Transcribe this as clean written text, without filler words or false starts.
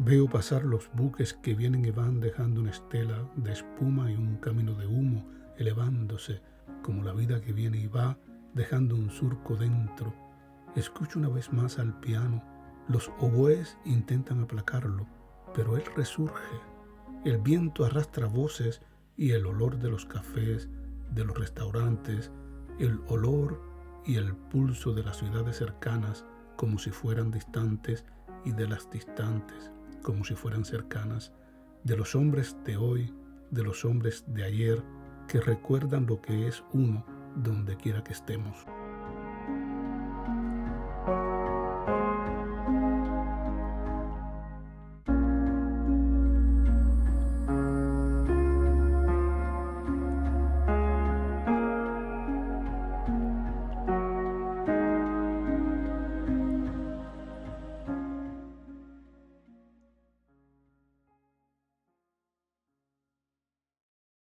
Veo pasar los buques que vienen y van dejando una estela de espuma y un camino de humo elevándose, como la vida que viene y va dejando un surco dentro. Escucho una vez más al piano. Los oboes intentan aplacarlo, pero él resurge. El viento arrastra voces y el olor de los cafés, de los restaurantes, el olor y el pulso de las ciudades cercanas como si fueran distantes y de las distantes como si fueran cercanas, de los hombres de hoy, de los hombres de ayer que recuerdan lo que es uno donde quiera que estemos.